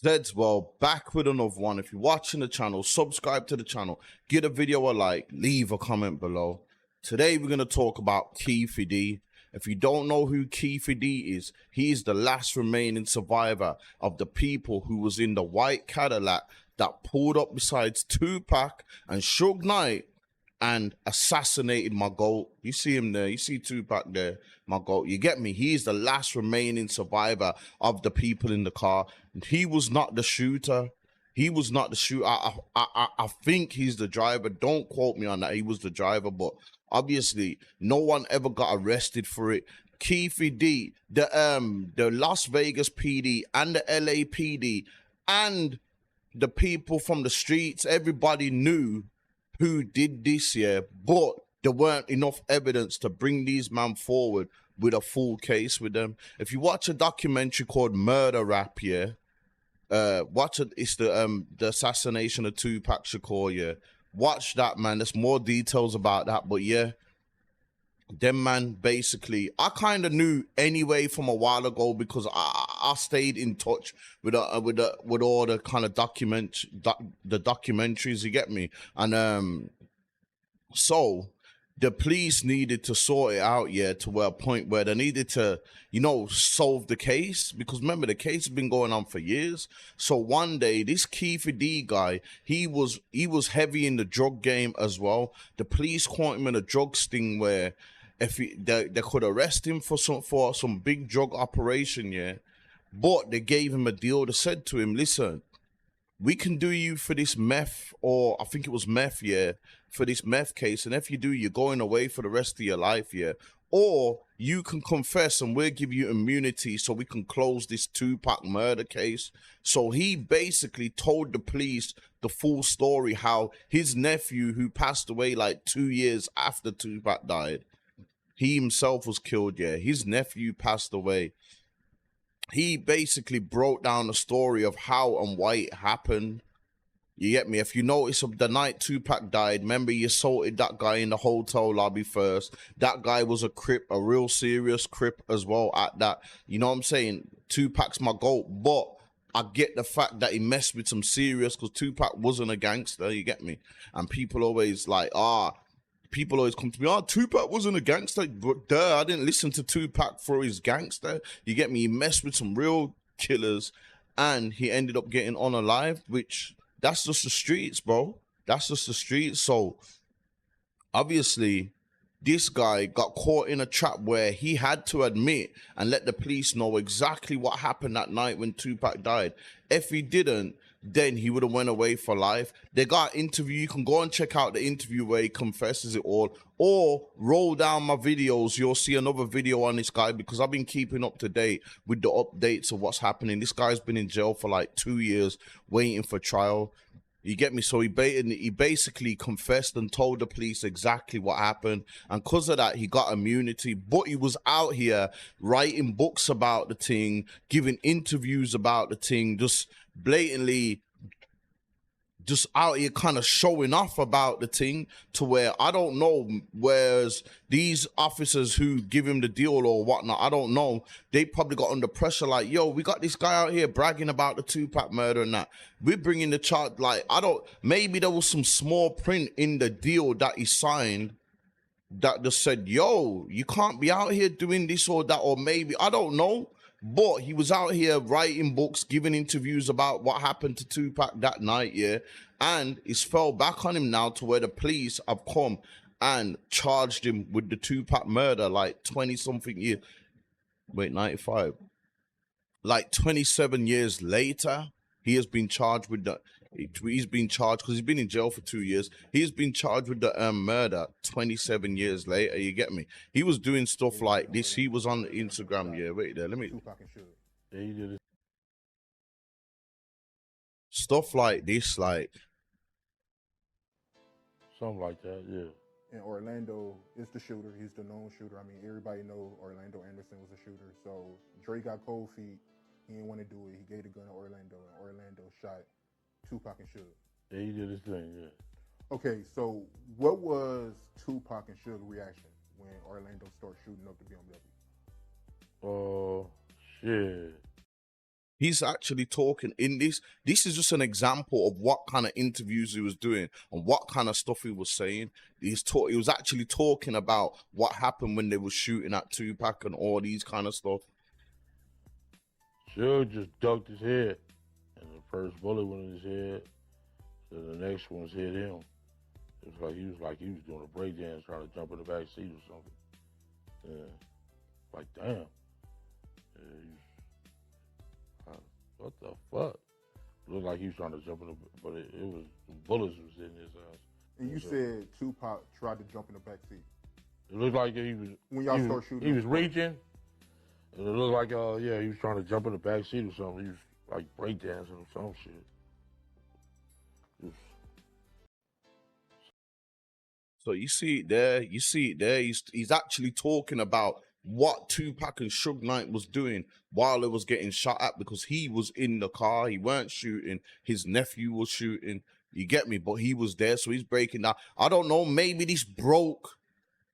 Zeds, well, back with another one. If you're watching the channel, subscribe to the channel, give the video a like, leave a comment below. Today, we're going to talk about Keffe D. If you don't know who Keffe D is, he is the last remaining survivor of the people who was in the white Cadillac that pulled up beside Tupac and Suge Knight and assassinated my GOAT. You see him there. You see Tupac there, my GOAT. You get me? He is the last remaining survivor of the people in the car. He was not the shooter. He was not the shooter. I think he's the driver. Don't quote me on that. He was the driver, but obviously no one ever got arrested for it. Keffe D, the Las Vegas PD and the LAPD and the people from the streets, everybody knew who did this, yeah, but there weren't enough evidence to bring these men forward with a full case with them. If you watch a documentary called Murder Rap, yeah, watch it. It's the assassination of Tupac Shakur, yeah. Watch that, man. There's more details about that, but yeah, them man basically I kind of knew anyway from a while ago because I stayed in touch with all the kind of the documentaries, you get me, and so the police needed to sort it out, yeah, to a point where they needed to, you know, solve the case, because remember the case has been going on for years. So one day this Keffe D guy, he was heavy in the drug game as well. The police caught him in a drug sting where if they could arrest him for some big drug operation, yeah, but they gave him a deal. They said to him, listen, we can do you for this meth, or I think it was meth, yeah, for this meth case, and if you do, you're going away for the rest of your life, yeah, or you can confess and we'll give you immunity so we can close this Tupac murder case. So he basically told the police the full story, how his nephew, who passed away like 2 years after Tupac died, he himself was killed, yeah, his nephew passed away. He basically broke down the story of how and why it happened. You get me? If you notice, the night Tupac died, remember he assaulted that guy in the hotel lobby first. That guy was a Crip, a real serious Crip as well at that. You know what I'm saying? Tupac's my GOAT, but I get the fact that he messed with some serious, because Tupac wasn't a gangster, you get me? And people always like, people always come to me, Tupac wasn't a gangster. But I didn't listen to Tupac for his gangster. You get me? He messed with some real killers and he ended up getting unalived, which that's just the streets, bro. That's just the streets. So obviously this guy got caught in a trap where he had to admit and let the police know exactly what happened that night when Tupac died. If he didn't, then he would have went away for life. They got an interview. You can go and check out the interview where he confesses it all, or roll down my videos. You'll see another video on this guy, because I've been keeping up to date with the updates of what's happening. This guy's been in jail for like 2 years waiting for trial. You get me? So he basically confessed and told the police exactly what happened. And because of that, he got immunity. But he was out here writing books about the thing, giving interviews about the thing, just blatantly just out here kind of showing off about the thing, to where I don't know, whereas these officers who give him the deal or whatnot, I don't know, they probably got under pressure like, yo, we got this guy out here bragging about the Tupac murder and that, we're bringing the charge. Like, I don't, maybe there was some small print in the deal that he signed that just said, yo, you can't be out here doing this or that, or maybe, I don't know. But he was out here writing books, giving interviews about what happened to Tupac that night, yeah. And it's fell back on him now, to where the police have come and charged him with the Tupac murder like 20-something years. Wait, 95. Like 27 years later, he has been charged with the... He's been charged because he's been in jail for 2 years. He's been charged with the murder 27 years later. You get me? He was doing stuff like this. He was on Instagram. Yeah, wait there. Let me. Yeah, he did it. Stuff like this, like Something like that, yeah. And Orlando is the shooter. He's the known shooter. I mean, everybody know Orlando Anderson was a shooter. So Dre got cold feet. He didn't want to do it. He gave the gun to Orlando, and Orlando shot Tupac and Suge. Yeah, he did his thing, yeah. Okay, so what was Tupac and Suge's reaction when Orlando started shooting up the BMW? Shit. He's actually talking in this. This is just an example of what kind of interviews he was doing and what kind of stuff he was saying. He was actually talking about what happened when they were shooting at Tupac and all these kind of stuff. Suge just ducked his head, and the first bullet went in his head. So the next one's hit him. It was like he was doing a breakdance, trying to jump in the back seat or something. Yeah. Like, damn. Yeah, what the fuck? Looked like he was trying to jump in the, but it was, the bullets was in his ass. And you said Tupac tried to jump in the back seat. It looked like he was, When y'all start shooting, he was reaching. And it looked like, yeah, he was trying to jump in the back seat or something. He was like breakdancing or some shit. So you see it there. He's actually talking about what Tupac and Suge Knight was doing while it was getting shot at, because he was in the car. He weren't shooting. His nephew was shooting. You get me? But he was there, so he's breaking down. I don't know. Maybe this broke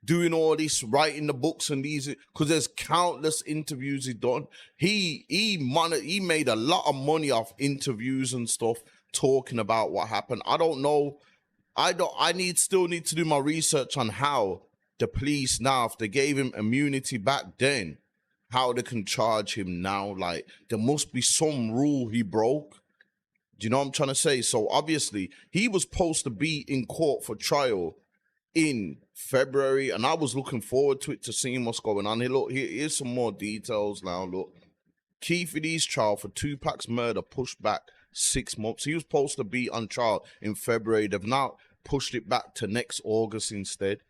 doing all this, writing the books and these, because there's countless interviews he done. He made a lot of money off interviews and stuff, talking about what happened. I don't know. I still need to do my research on how the police now, if they gave him immunity back then, how they can charge him now. Like, there must be some rule he broke. Do you know what I'm trying to say? So obviously he was supposed to be in court for trial in February, and I was looking forward to it, to seeing what's going on. Here, look, here's some more details now. Look, Keefe D's trial for Tupac's murder pushed back 6 months. He was supposed to be on trial in February. They've now pushed it back to next August instead.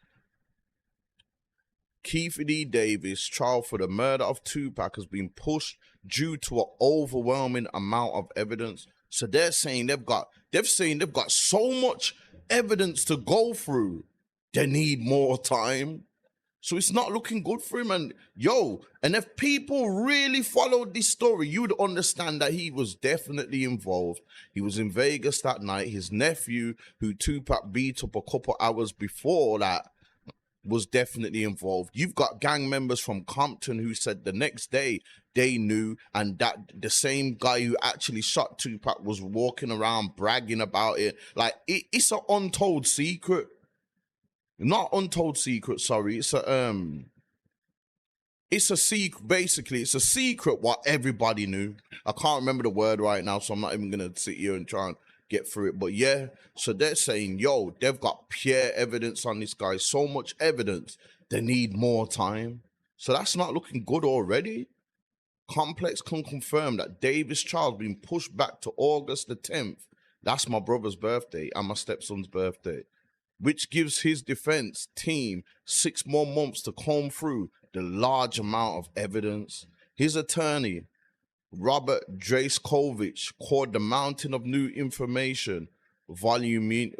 Keefe D. Davis' trial for the murder of Tupac has been pushed due to an overwhelming amount of evidence. So they're saying they've got so much evidence to go through. They need more time. So it's not looking good for him. And if people really followed this story, you would understand that he was definitely involved. He was in Vegas that night. His nephew, who Tupac beat up a couple hours before that, was definitely involved. You've got gang members from Compton who said the next day they knew, and that the same guy who actually shot Tupac was walking around bragging about it. Like, it's an untold secret. Not untold secret, sorry. It's a secret. Basically, it's a secret what everybody knew. I can't remember the word right now, so I'm not even gonna sit here and try and get through it. But yeah, so they're saying, they've got pure evidence on this guy, so much evidence, they need more time. So that's not looking good already. Complex can confirm that Davis' trial has been pushed back to August the 10th. That's my brother's birthday and my stepson's birthday, which gives his defense team 6 more months to comb through the large amount of evidence. His attorney, Robert Draskovic, called the mountain of new information voluminous.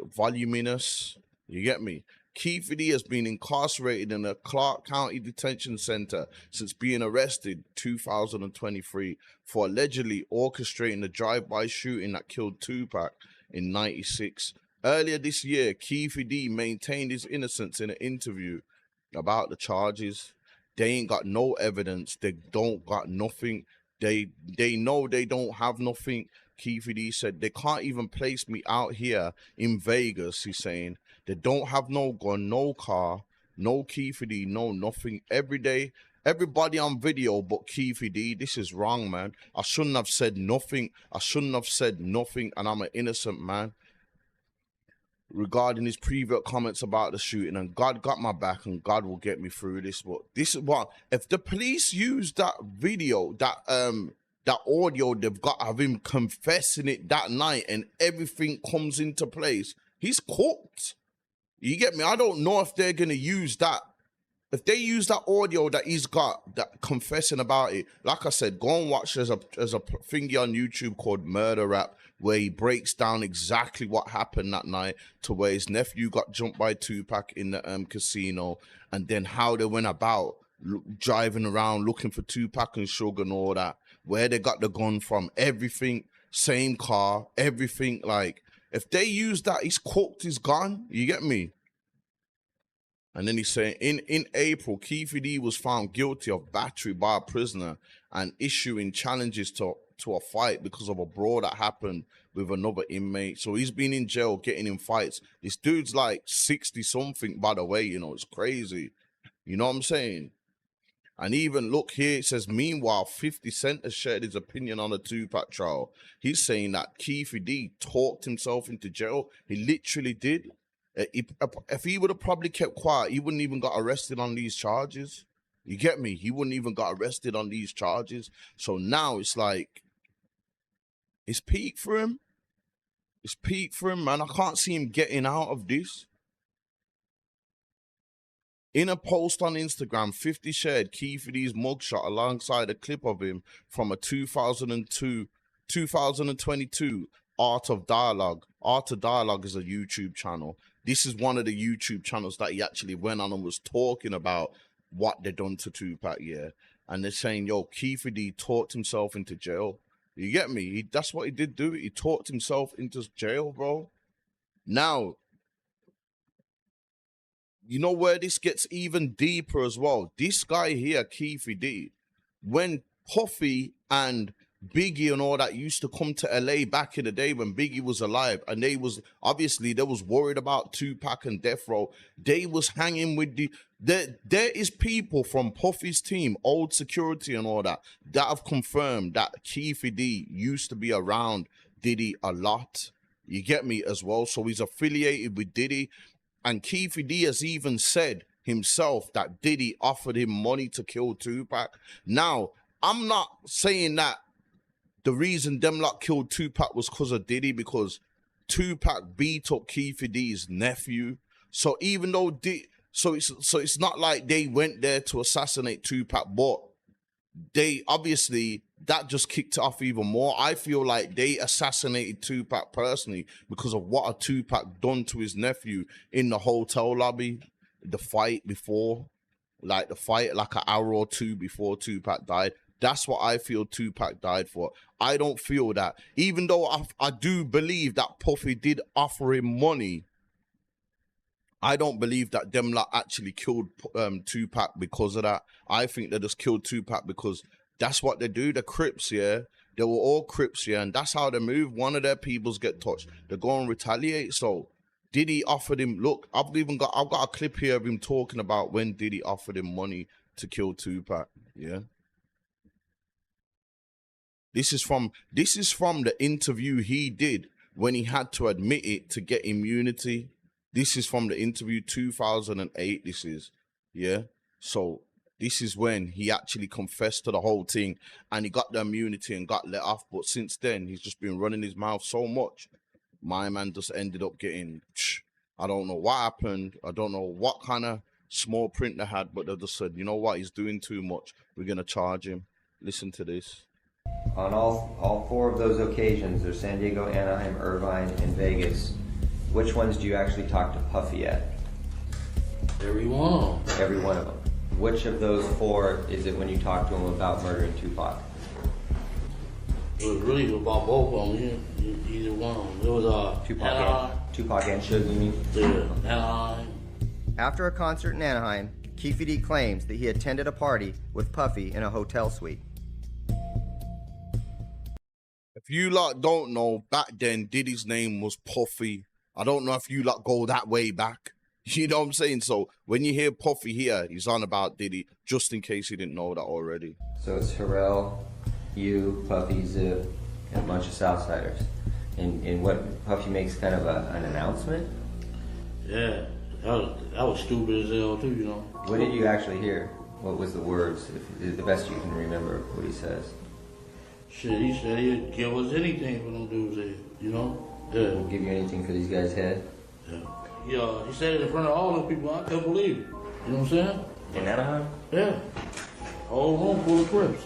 You get me? Keefe D has been incarcerated in a Clark County Detention Center since being arrested 2023 for allegedly orchestrating the drive-by shooting that killed Tupac in '96. Earlier this year, Keefe D maintained his innocence in an interview about the charges. They ain't got no evidence. They don't got nothing. They know they don't have nothing. Keefe D said, they can't even place me out here in Vegas, he's saying. They don't have no gun, no car, no Keefe D, no nothing. Every day, everybody on video but Keefe D. This is wrong, man. I shouldn't have said nothing. And I'm an innocent man. Regarding his previous comments about the shooting, and God got my back and God will get me through this. But this is what, if the police use that video, that audio they've got of him confessing it that night, and everything comes into place, he's cooked. You get me? I don't know if they're gonna use that. If they use that audio that he's got, that confessing about it, like I said, go and watch. There's a thingy on YouTube called Murder Rap, where he breaks down exactly what happened that night, to where his nephew got jumped by Tupac in the casino, and then how they went about driving around looking for Tupac and Suge and all that, where they got the gun from, everything, same car, everything. Like, if they use that, he's cooked, he's gone. You get me? And then he's saying, in April, Keefe D was found guilty of battery by a prisoner and issuing challenges to to a fight because of a brawl that happened with another inmate. So he's been in jail getting in fights. This dude's like 60 something, by the way, you know, it's crazy. You know what I'm saying? And even look here, it says, meanwhile, 50 Cent has shared his opinion on the Tupac trial. He's saying that Keefe D talked himself into jail. He literally did. If he would have probably kept quiet, he wouldn't even got arrested on these charges. You get me? He wouldn't even got arrested on these charges. So now it's like, it's peak for him. It's peak for him, man. I can't see him getting out of this. In a post on Instagram, 50 shared Keefe D's mugshot alongside a clip of him from a 2022 Art of Dialogue. Art of Dialogue is a YouTube channel. This is one of the YouTube channels that he actually went on and was talking about what they done to Tupac, yeah. And they're saying, yo, Keefe D talked himself into jail. You get me? That's what he did do. He talked himself into jail, bro. Now, you know where this gets even deeper as well? This guy here, Keefe D, when Puffy and Biggie and all that used to come to LA back in the day when Biggie was alive, and they was worried about Tupac and Death Row. They was hanging with there is people from Puffy's team, Old Security and all that have confirmed that Keefe D used to be around Diddy a lot. You get me as well? So he's affiliated with Diddy. And Keefe D has even said himself that Diddy offered him money to kill Tupac. Now, I'm not saying that the reason them lot killed Tupac was because of Diddy, because Tupac beat up Keefe D's nephew. So even though so it's not like they went there to assassinate Tupac, but they obviously, that just kicked it off even more. I feel like they assassinated Tupac personally because of what a Tupac done to his nephew in the hotel lobby, the fight before, like an hour or two before Tupac died. That's what I feel Tupac died for. I don't feel that, even though I do believe that Puffy did offer him money, I don't believe that them lot actually killed Tupac because of that. I think they just killed Tupac because that's what they do. The Crips, yeah. They were all Crips, yeah. And that's how they move. One of their peoples get touched, they go and retaliate. So Diddy offered him, look, I've got a clip here of him talking about when Diddy offered him money to kill Tupac, yeah. This is from the interview he did when he had to admit it to get immunity. This is from the interview 2008. This is, yeah. So this is when he actually confessed to the whole thing and he got the immunity and got let off. But since then, he's just been running his mouth so much. My man just ended up getting, I don't know what happened. I don't know what kind of small print they had, but they just said, you know what, he's doing too much. We're going to charge him. Listen to this. On all four of those occasions, there's San Diego, Anaheim, Irvine, and Vegas. Which ones do you actually talk to Puffy at? Every one of them. Every one of them. Which of those four is it when you talk to him about murdering Tupac? It was really about both of them. Either one of them. It was Tupac and Suge, you mean? Yeah, Anaheim. After a concert in Anaheim, Keefe D claims that he attended a party with Puffy in a hotel suite. If you lot don't know, back then Diddy's name was Puffy. I don't know if you lot go that way back. You know what I'm saying? So when you hear Puffy here, he's on about Diddy, just in case you didn't know that already. So it's Pharrell, you, Puffy, Zip, and a bunch of Southsiders. And what Puffy makes kind of an announcement? Yeah, that was stupid as hell too, you know. What did you actually hear? What was the words, if the best you can remember what he says? Shit, he said he'd give us anything for them dudes there, you know? Yeah. He'll give you anything for these guys' head? Yeah, he said it in front of all the people. I couldn't believe it. You know what I'm saying? In Anaheim? Yeah. Whole room full of Crips.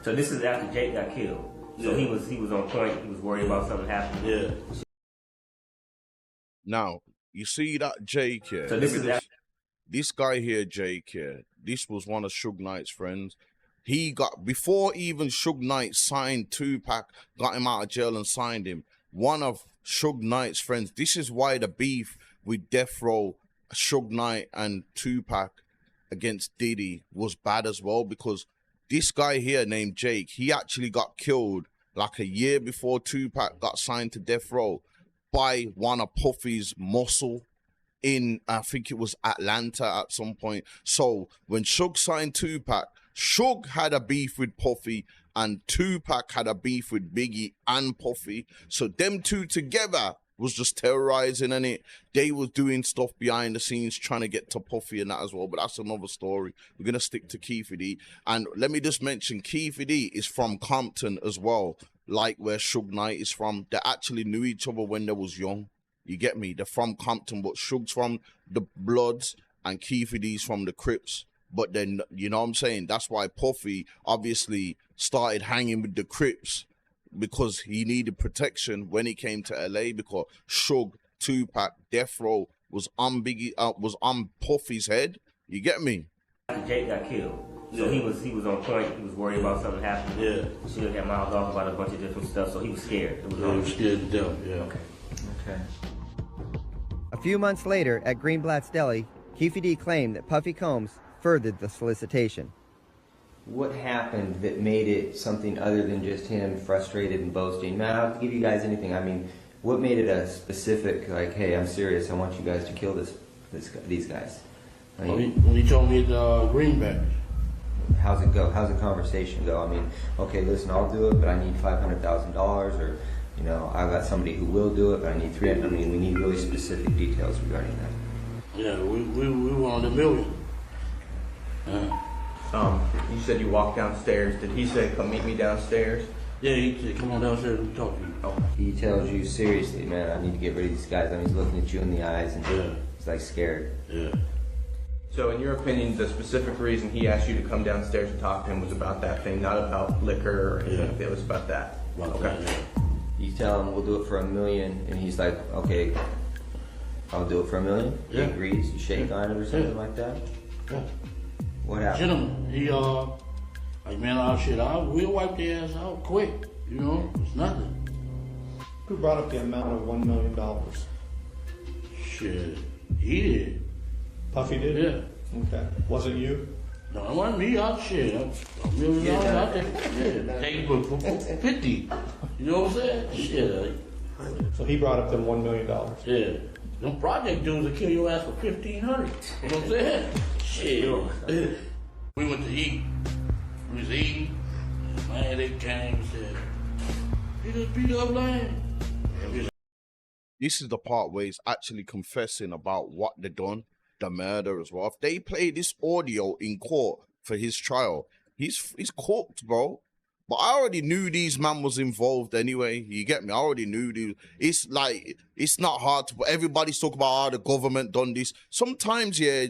So this is after Jake got killed. So he was on point. He was worried about something happening. Yeah. Now, you see that Jake here? So this guy here, Jake here, this was one of Suge Knight's friends. He got, before even Suge Knight signed Tupac, got him out of jail and signed him, one of Suge Knight's friends. This is why the beef with Death Row, Suge Knight and Tupac against Diddy was bad as well, because this guy here named Jake, he actually got killed like a year before Tupac got signed to death row by one of Puffy's muscle in, I think it was Atlanta at some point. So when Suge signed Tupac, Suge had a beef with Puffy and Tupac had a beef with Biggie and Puffy. So them two together was just terrorizing, and they was doing stuff behind the scenes trying to get to Puffy and that as well. But that's another story. We're gonna stick to Keefe D. And let me just mention, Keefe D is from Compton as well, like where Suge Knight is from. They actually knew each other when they was young. You get me? They're from Compton, but Suge's from the Bloods and Keefe D's from the Crips. But then, you know what I'm saying? That's why Puffy obviously started hanging with the Crips, because he needed protection when he came to LA, because Suge, Tupac, Death Row was on Puffy's head. You get me? Jake got killed. So he was on point. He was worried about something happening. Yeah. Suge had mouthed off about a bunch of different stuff, so he was scared. It was He was scared to death, yeah. Okay. Okay. A few months later, at Greenblatt's Deli, Keefe D claimed that Puffy Combs furthered the solicitation. What happened that made it something other than just him frustrated and boasting? Man, I'll give you guys anything. I mean, what made it a specific, like, hey, I'm serious, I want you guys to kill these guys? I mean, When he told me the greenback. how's it go? How's the conversation go? I mean, okay, listen, I'll do it, but I need $500,000, or, you know, I've got somebody who will do it, but I need 300. I mean, we need really specific details regarding that. Yeah, we wanted $1 million. You said you walked downstairs. Did he say, come meet me downstairs? Yeah, he said, come on downstairs and talk to you. Oh. He tells you, seriously, man, I need to get rid of these guys. I mean, he's looking at you in the eyes, and Yeah. he's like scared. Yeah. So in your opinion, the specific reason he asked you to come downstairs and talk to him was about that thing, not about liquor or anything. Yeah. It was about that. About that, yeah. You tell him we'll do it for $1 million, and he's like, okay, I'll do it for $1 million. Yeah. He agrees. You shake on it or something like that. Yeah. What happened? Gentleman, he like, man, we'll wipe their ass out quick. You know, it's nothing. Who brought up the amount of $1 million? Shit, he did. Puffy did? Yeah. Okay. Was it you? No, it wasn't me. Shit, $1 million out there. Yeah, take it for 50. You know what I'm saying? Shit. So he brought up them $1 million. Yeah. Them project dudes will kill your ass for $1,500. You know what I'm saying? Shit. We went to eat. We was eating. Man, they came and said, he just beat up Lane. This is the part where he's actually confessing about what they done, the murder as well. If they play this audio in court for his trial, he's cooked, bro. But I already knew these man was involved anyway. You get me? I already knew these. It's like, it's not hard to, everybody's talking about how the government done this. Sometimes, yeah,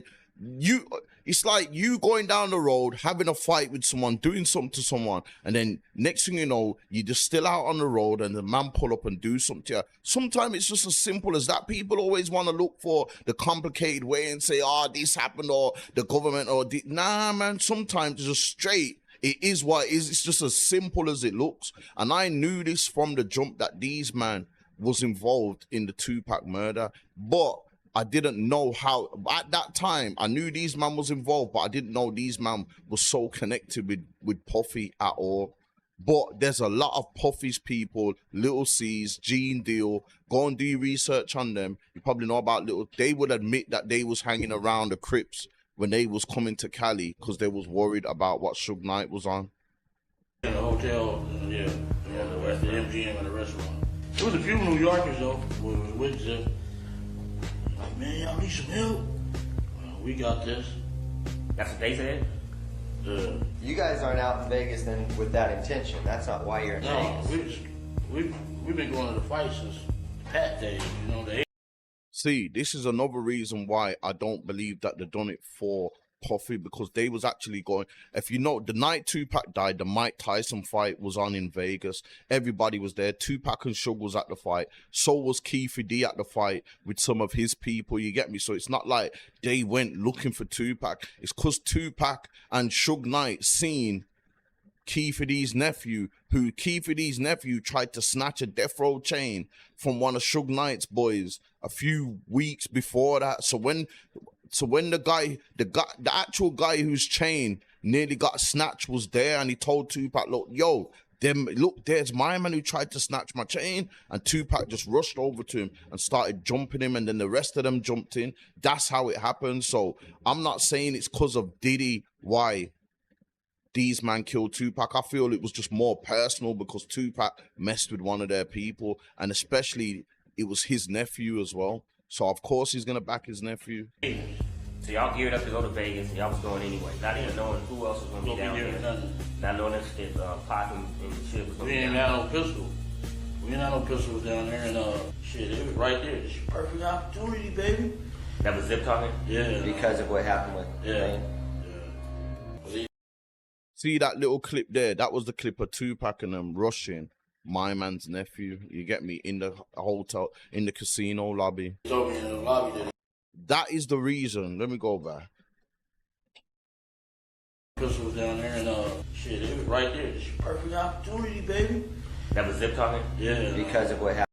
it's like you going down the road, having a fight with someone, doing something to someone, and then next thing you know, you're just still out on the road and the man pull up and do something to you. Sometimes it's just as simple as that. People always want to look for the complicated way and say, oh, this happened, or the government, or nah, man, sometimes it's just straight. It is what it is. It's just as simple as it looks. And I knew this from the jump that these man was involved in the Tupac murder, but I didn't know how. At that time, I knew these man was involved, but I didn't know these man was so connected with Puffy at all. But there's a lot of Puffy's people, Little C's, Gene Deal. Go and do research on them. You probably know about Little. They would admit that they was hanging around the Crips when they was coming to Cali because they was worried about what Suge Knight was on. In the hotel, yeah, at the MGM and the restaurant. There was a few New Yorkers though, who was with Zip. Like, man, y'all need some help? We got this. That's what they said? You guys aren't out in Vegas then with that intention. That's not why you're in No, Vegas. we've been going to the fight since Pat days, you know, the See, this is another reason why I don't believe that they done it for Puffy, because they was actually going, if you know, the night Tupac died, the Mike Tyson fight was on in Vegas. Everybody was there. Tupac and Suge was at the fight. So was Keefe D at the fight with some of his people, you get me? So it's not like they went looking for Tupac. It's because Tupac and Suge Knight seen Keefe D's nephew, who Keefe D's nephew tried to snatch a death row chain from one of Suge Knight's boys a few weeks before that. So when the actual guy whose chain nearly got snatched was there, and he told Tupac, look, yo, look, there's my man who tried to snatch my chain, and Tupac just rushed over to him and started jumping him, and then the rest of them jumped in. That's how it happened. So I'm not saying it's because of Diddy why these man killed Tupac. I feel it was just more personal because Tupac messed with one of their people, and especially it was his nephew as well. So of course he's gonna back his nephew. So y'all geared up to go to Vegas, and y'all was going anyway. Not even knowing who else was gonna be down there. Not knowing if Pac and shit was gonna We be didn't down have no pistol. We didn't have no pistols down there, and shit, it was right there. It's a perfect opportunity, baby. That was Zip talking? Yeah. Because of what happened with Yeah. Wayne. See that little clip there? That was the clip of Tupac and them rushing my man's nephew. You get me? In the hotel, in the casino lobby. He told me in the lobby that That is the reason. Let me go back. pistol was down there, and shit, it was right there. It's a perfect opportunity, baby. That was Zip talking? Yeah. Because of what happened.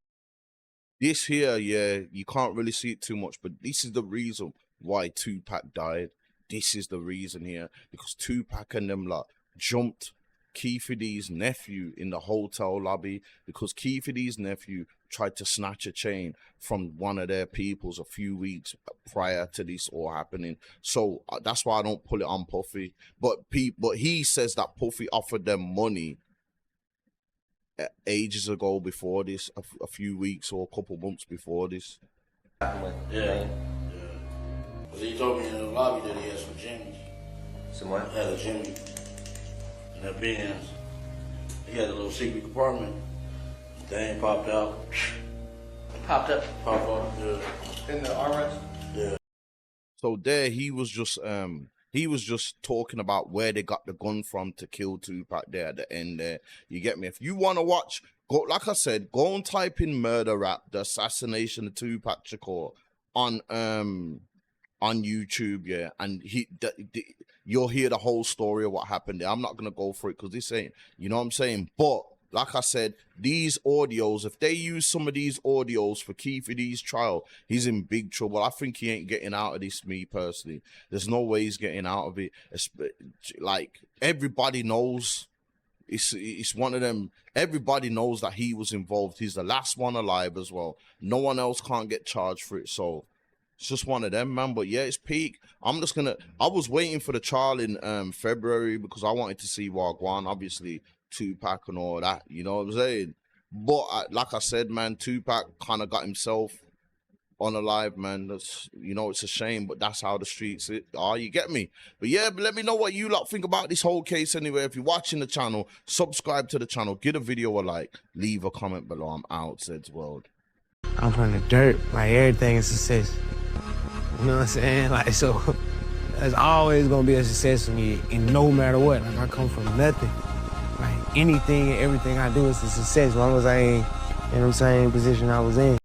This here, yeah, you can't really see it too much, but this is the reason why Tupac died. This is the reason here, because Tupac and them like jumped Keefe D's nephew in the hotel lobby because Keefe D's nephew tried to snatch a chain from one of their peoples a few weeks prior to this all happening. So that's why I don't pull it on Puffy. But he says that Puffy offered them money ages ago before this, a few weeks or a couple months before this. Yeah. Yeah. Cause he told me in the lobby that he had some Jimmys. Some what? Had a Jimmy in that Benz. He had a little secret compartment. Thing popped out. Popped up. Popped out. Yeah. In the armrest? Yeah. So there he was just talking about where they got the gun from to kill Tupac there at the end there. You get me? If you want to watch, go, like I said, go and type in murder rap, the assassination of Tupac Shakur on YouTube, yeah, and you'll hear the whole story of what happened there. I'm not gonna go for it because this ain't, you know what I'm saying? But like I said, these audios, if they use some of these audios for Keefe D's trial, he's in big trouble. I think he ain't getting out of this, me personally. There's no way he's getting out of it. Like, everybody knows. It's one of them. Everybody knows that he was involved. He's the last one alive as well. No one else can't get charged for it. So it's just one of them, man. But yeah, it's peak. I was waiting for the trial in February because I wanted to see Wagwan, obviously Tupac and all that. You know what I'm saying? But like I said, man, Tupac kind of got himself unalive, man. That's, you know, it's a shame, but that's how the streets are. You get me? But yeah, but let me know what you lot think about this whole case anyway. If you're watching the channel, subscribe to the channel, give a video a like, leave a comment below. I'm out, Zed's World. I'm from the dirt, like everything is success. You know what I'm saying? Like, so there's always gonna be a success for me, and no matter what. Like, I come from nothing. Like, anything and everything I do is a success as long as I ain't in the same position I was in.